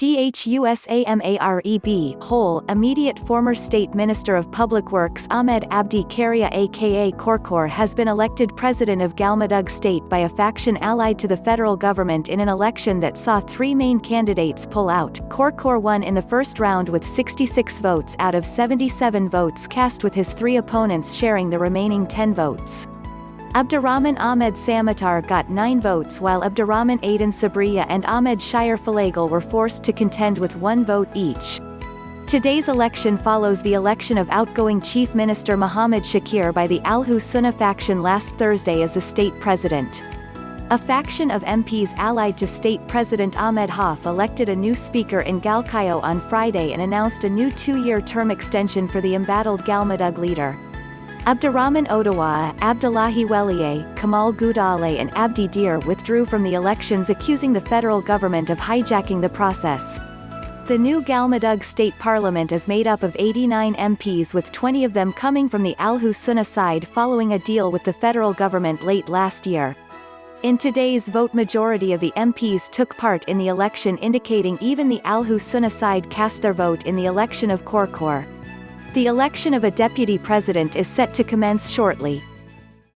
DHUSAMAREB, Whole, immediate former State Minister of Public Works Ahmed Abdi Kariye aka Qoorqoor has been elected President of Galmudug State by a faction allied to the federal government in an election that saw three main candidates pull out. Qoorqoor won in the first round with 66 votes out of 77 votes cast, with his three opponents sharing the remaining 10 votes. Abdirahman Ahmed Samatar got 9 votes, while Abdirahman Aden Sabriye and Ahmed Shire Falagle were forced to contend with 1 vote each. Today's election follows the election of outgoing Chief Minister Mohamed Shakir by the Alhu Sunna faction last Thursday as the state president. A faction of MPs allied to State President Ahmed Haaf elected a new speaker in Galkaayo on Friday and announced a new 2-year term extension for the embattled Galmudug leader. Abdirahman Odawa, Abdullahi Weliye, Kamal Gudale and Abdi Dir withdrew from the elections, accusing the federal government of hijacking the process. The new Galmudug State Parliament is made up of 89 MPs, with 20 of them coming from the Alhu Sunna side following a deal with the federal government late last year. In today's vote, majority of the MPs took part in the election, indicating even the Alhu Sunna side cast their vote in the election of Qoorqoor. The election of a deputy president is set to commence shortly.